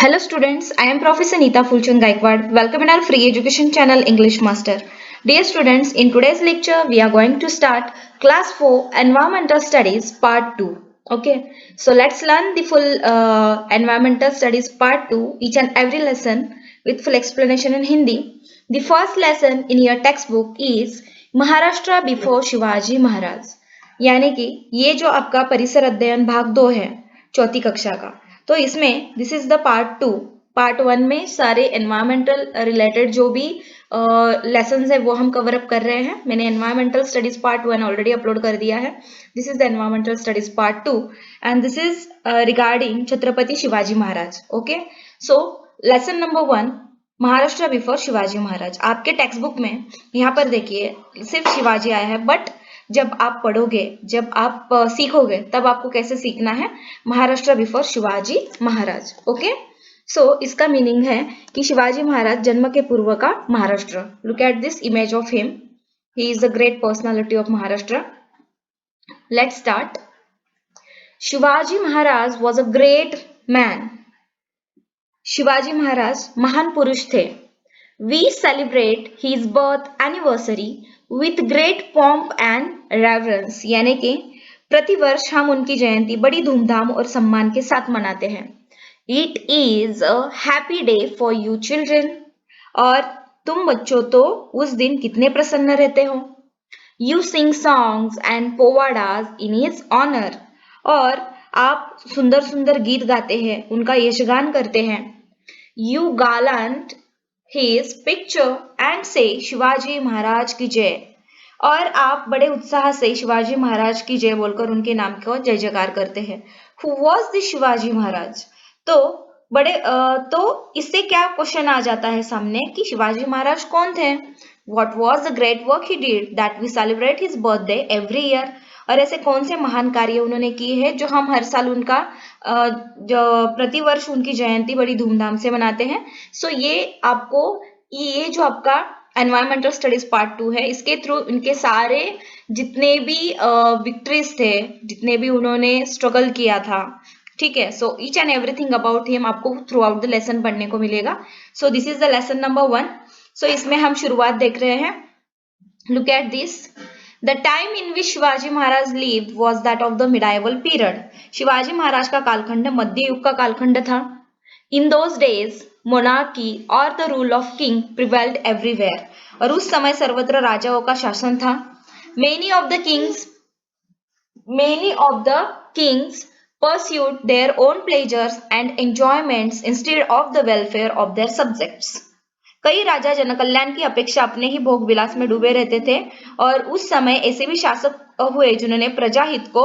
Hello students, I am Professor Neeta Fulchand Gaikwad. Welcome in our free education channel English Master. Dear students, in today's lecture we are going to start class 4 Environmental Studies part 2. Okay, so let's learn the full Environmental Studies part 2, each and every lesson with full explanation in Hindi. The first lesson in your textbook is Maharashtra before Shivaji Maharaj. यानी कि ये जो आपका परिसर अध्ययन भाग 2 है चौथी कक्षा का, तो इसमें दिस इज द पार्ट 1 में सारे एनवायरमेंटल रिलेटेड जो भी लेसन्स है वो हम कवर अप कर रहे हैं। मैंने environmental studies part 1 already upload कर दिया है। This is the environmental studies part 2 and this is regarding Chhatrapati Shivaji Maharaj. Okay, so lesson number 1 Maharashtra before Shivaji Maharaj. आपके टेक्स्ट बुक में यहाँ पर देखिए सिर्फ शिवाजी आया है, बट जब आप पढ़ोगे, जब आप सीखोगे, तब आपको कैसे सीखना है, महाराष्ट्र बिफोर शिवाजी महाराज। ओके, सो इसका मीनिंग है कि शिवाजी महाराज जन्म के पूर्व का Maharashtra. Look at this image of him, he is the great personality of Maharashtra. Let's start. Shivaji Maharaj was a great man. Shivaji Maharaj महान पुरुष थे। We celebrate his birth anniversary with great pomp and reverence, यानी कि प्रतिवर्ष हम उनकी जयंती बड़ी धूमधाम और सम्मान के साथ मनाते हैं। It is a happy day for you children, और तुम बच्चों तो उस दिन कितने प्रसन्न रहते हो। You sing songs and powadas in his honour, और आप सुंदर सुंदर गीत गाते हैं, उनका यशगान करते हैं। यू गालंट हिज पिक्चर एंड से शिवाजी महाराज की जय, और आप बड़े उत्साह से शिवाजी महाराज की जय बोलकर उनके नाम को जय जयकार करते हैं। Who was this Shivaji Maharaj? तो इससे क्या क्वेश्चन आ जाता है सामने कि शिवाजी महाराज कौन थे? What was the great work he did that we celebrate his birthday every year? और ऐसे कौन से महान कार्य उन्होंने किए हैं जो हम हर साल उनका जो प्रतिवर्ष उनकी जयंती बड़ी धूमधाम से मनाते हैं। सो ये जो आपका एनवायरमेंटल स्टडीज पार्ट 2 है, इसके थ्रू इनके सारे जितने भी विक्ट्रीज थे, जितने भी उन्होंने स्ट्रगल किया था, ठीक है, so each and everything about him आपको थ्रू आउट द लेसन पढ़ने को मिलेगा। So this is the lesson number 1। So इसमें हम शुरुआत देख रहे हैं। Look at this. The time in which Shivaji Maharaj lived was that of the medieval period. Shivaji Maharaj का कालखंड मध्य युग का कालखंड था। इन दोज डेज मोनार्की और the rule of king prevailed everywhere, और उस समय सर्वत्र राजाओं का शासन था। Many of the Kings pursued their own pleasures and enjoyments instead of the welfare of their subjects. कई राजा जनकल्याण की अपेक्षा अपने ही भोग विलास में डूबे रहते थे, और उस समय ऐसे भी शासक हुए जिन्होंने प्रजाहित को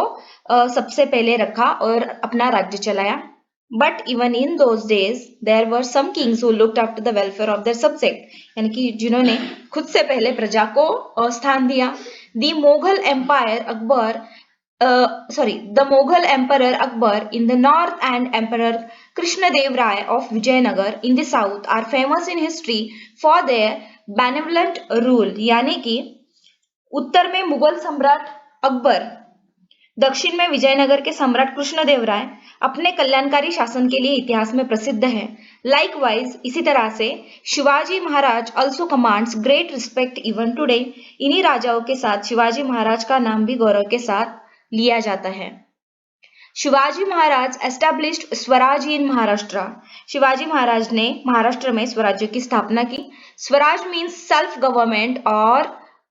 सबसे पहले रखा और अपना राज्य चलाया। But even in those days there were some kings who looked after the welfare of their subject, यानी कि जिन्होंने खुद से पहले प्रजा को स्थान दिया। The Mughal Emperor Akbar in the north and Emperor Krishnadev Rai of Vijayanagar in the south are famous in history for their benevolent rule, यानी कि उत्तर में मुगल सम्राट अकबर, दक्षिण में विजयनगर के सम्राट कृष्णदेव राय अपने कल्याणकारी शासन के लिए इतिहास में प्रसिद्ध है। लाइकवाइज इसी तरह से Shivaji Maharaj also commands great respect even today। इन्हीं राजाओं के साथ शिवाजी महाराज का नाम भी गौरव के साथ लिया जाता है। Shivaji Maharaj established swaraj in Maharashtra. शिवाजी महाराज ने महाराष्ट्र में स्वराज्य की स्थापना की। स्वराज मीन्स सेल्फ गवर्नमेंट और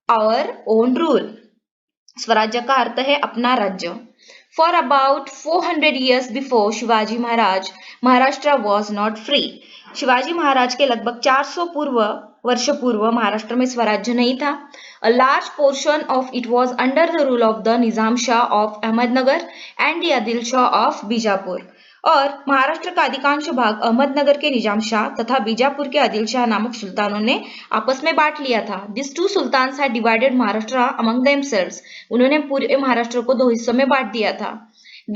आवर ओन रूल। स्वराज्य का अर्थ है अपना राज्य। For about 400 years before Shivaji Maharaj, Maharashtra was not free. Shivaji Maharaj के लगभग 400 वर्ष पूर्व महाराष्ट्र में स्वराज्य नहीं था। A large portion of it was under the rule of the Nizam Shah of Ahmednagar and the Adil Shah of Bijapur, और महाराष्ट्र का अधिकांश भाग अहमदनगर के निजाम शाह तथा बीजापुर के आदिल शाह नामक सुल्तानों ने आपस में बांट लिया था। These two sultans had divided Maharashtra among themselves। उन्होंने पूरे महाराष्ट्र को 2 हिस्सों में बांट दिया था।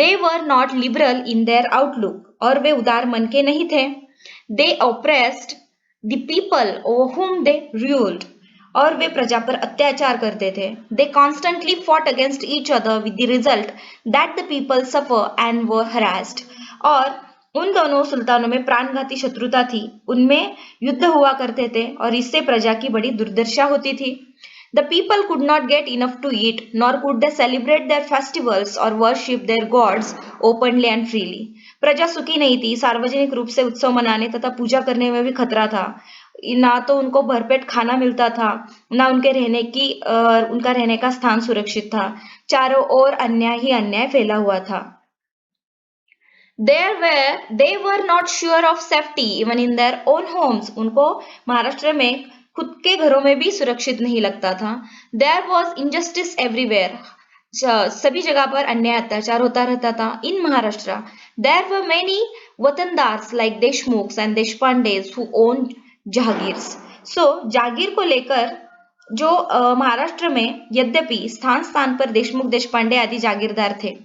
They were not liberal in their outlook, और वे उदार मन के नहीं थे। They oppressed the people over whom they ruled, और वे प्रजा पर अत्याचार करते थे। They constantly fought against each other with the result that the people suffer and were harassed, और उन दोनों सुल्तानों में प्राणघाती शत्रुता थी, उनमें युद्ध हुआ करते थे और इससे प्रजा की बड़ी दुर्दशा होती थी। The people could not get enough to eat, nor could they celebrate their festivals or worship their gods openly and freely. प्रजा सुखी नहीं थी, सार्वजनिक रूप से उत्सव मनाने तथा पूजा करने में भी खतरा था। ना तो उनको भरपेट खाना मिलता था, ना उनका रहने का स्थान सुरक्षित था। चारों ओर अन्याय ही अन्याय फैला हुआ था। They were not sure of safety even in their own homes. उनको महाराष्ट्र में खुद के घरों में भी सुरक्षित नहीं लगता था। There was injustice everywhere. सभी जगह पर अन्याय अत्याचार होता रहता था। In Maharashtra, there were many वतनदार्स like देशमुख्स and देशपांडेस who owned जहागीर्स. So जागीर को लेकर जो महाराष्ट्र में यद्यपि स्थान स्थान पर देशमुख देशपांडे आदि जागीरदार थे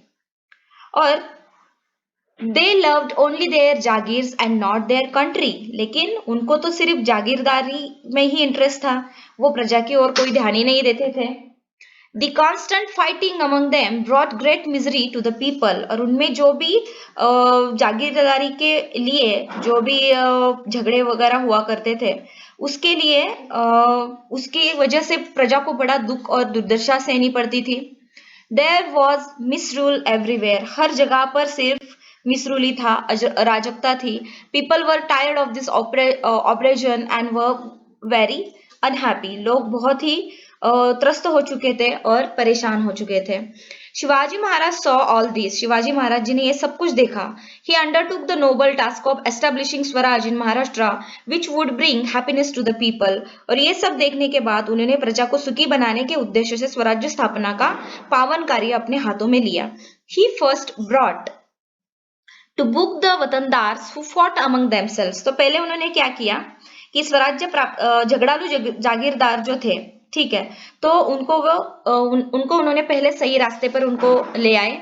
और They loved only their jagirs and not their country. लेकिन उनको तो सिर्फ जागीरदारी में ही इंटरेस्ट था, वो प्रजा की ओर कोई ध्यान ही नहीं देते थे। The constant fighting among them brought great misery to the people. और उनमें जो भी जागीरदारी के लिए जो भी झगड़े वगैरह हुआ करते थे, उसके लिए उसकी वजह से प्रजा को बड़ा दुख और दुर्दशा सहनी पड़ती थी। There was misrule everywhere. हर जगह पर सिर्फ मिसरूली था, अराजकता थी। People were tired of this oppression and were very unhappy. लोग बहुत ही त्रस्त हो चुके थे और परेशान हो चुके थे। Shivaji Maharaj saw all this. Shivaji Maharaj जी ने ये सब कुछ देखा। He undertook the noble task of establishing Swaraj in Maharashtra, which would bring happiness to the people. और ये सब देखने के बाद उन्होंने प्रजा को सुखी बनाने के उद्देश्य से स्वराज्य स्थापना का पावन कार्य अपने हाथों में लिया। He first brought to book the वतनदार्स who fought among themselves. तो पहले उन्होंने क्या किया कि स्वराज्य झगड़ालू जागीरदार जो थे, ठीक है, तो उनको उन्होंने पहले सही रास्ते पर उनको ले आए।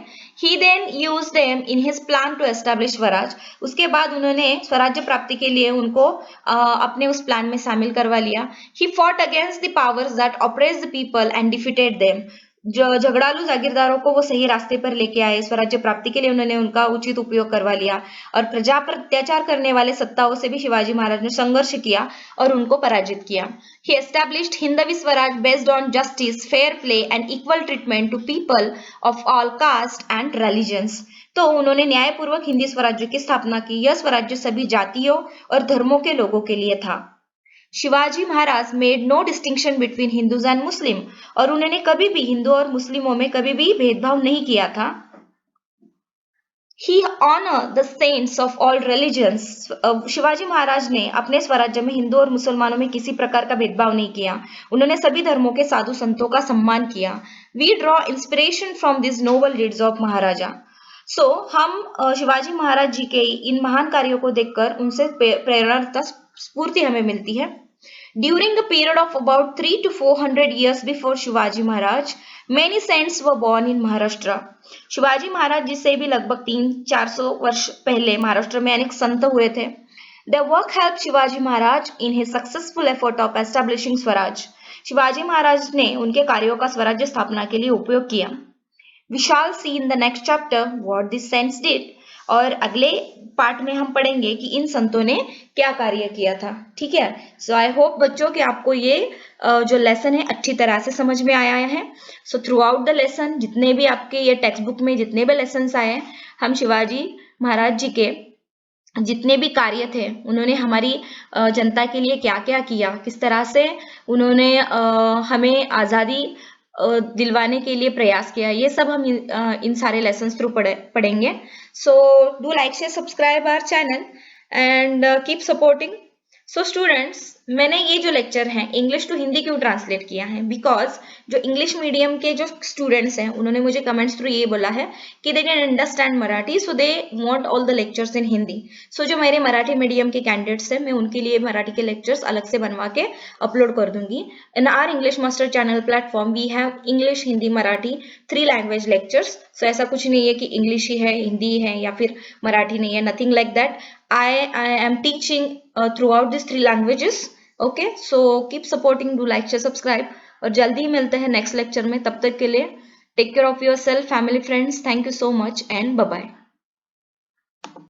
He then used them in his plan to establish Swaraj. उसके बाद उन्होंने स्वराज्य प्राप्ति के लिए उनको अपने उस प्लान में शामिल करवा लिया। He fought against the powers that oppressed the people and defeated them. जो झगड़ालू जागीरदारों को वो सही रास्ते पर लेके आए, स्वराज्य प्राप्ति के लिए उन्होंने उनका उचित उपयोग करवा लिया और प्रजा पर अत्याचार करने वाले सत्ताओं से भी शिवाजी महाराज ने संघर्ष किया और उनको पराजित किया। He established Hindavi Swaraj based on justice, fair play and equal treatment to people of all caste and religions. तो उन्होंने न्यायपूर्वक हिंदी स्वराज्य की स्थापना की। यह स्वराज्य सभी जातियों और धर्मों के लोगों के लिए था। Shivaji Maharaj made no distinction between Hindus and Muslim, और उन्होंने कभी भी हिंदू और मुस्लिमों में कभी भी भेदभाव नहीं किया था। He honored the saints of all religions. Shivaji Maharaj ने अपने स्वराज्य में हिंदू और मुसलमानों में किसी प्रकार का भेदभाव नहीं किया। उन्होंने सभी धर्मों के साधु संतों का सम्मान किया। We draw inspiration from these noble deeds of Maharaja. So हम शिवाजी महाराज जी के इन महान कार्यों को देखकर उनसे प्रेरणा तथा स्फूर्ति हमें मिलती है। During a period of about 300 to 400 years before Shivaji Maharaj, many saints were born in Maharashtra. Shivaji Maharaj जी से भी लगभग 300-400 वर्ष पहले महाराष्ट्र में अनेक संत हुए थे। Their work helped Shivaji Maharaj in his successful effort of establishing Swaraj. Shivaji Maharaj ने उनके कार्यों का स्वराज्य स्थापना के लिए उपयोग किया। We shall see in the next chapter what these saints did. और अगले पार्ट में हम पढ़ेंगे कि इन संतों ने क्या कार्य किया था। ठीक है, सो आई होप बच्चों कि आपको ये जो लेसन है अच्छी तरह से समझ में आया है। So through out the lesson जितने भी आपके ये टेक्स्ट बुक में जितने भी लेसन आए हैं, हम शिवाजी महाराज जी के जितने भी कार्य थे, उन्होंने हमारी जनता के लिए क्या क्या किया, किस तरह से उन्होंने हमें आज़ादी दिलवाने के लिए प्रयास किया, ये सब हम इन सारे लेसन्स थ्रू पढ़ेंगे। So do like share subscribe our channel and keep supporting. So students, मैंने ये जो लेक्चर है इंग्लिश टू हिंदी क्यों ट्रांसलेट किया है, बिकॉज जो इंग्लिश मीडियम के जो स्टूडेंट्स हैं उन्होंने मुझे कमेंट्स थ्रू ये बोला है कि they can understand Marathi, so they want all the lectures in Hindi. So जो मेरे मराठी मीडियम के कैंडिडेट्स हैं, मैं उनके लिए मराठी के लेक्चर्स अलग से बनवा के अपलोड कर दूंगी। In our English master channel platform we have English, Hindi, Marathi 3 language lectures. So ऐसा कुछ नहीं है कि इंग्लिश ही है, हिंदी है या फिर मराठी नहीं है, nothing like that. I am teaching throughout these 3 languages. Okay, so keep supporting, do like, share, subscribe और जल्दी ही मिलते हैं नेक्स्ट लेक्चर में। तब तक के लिए take care of yourself, family, friends. Thank you so much and bye bye.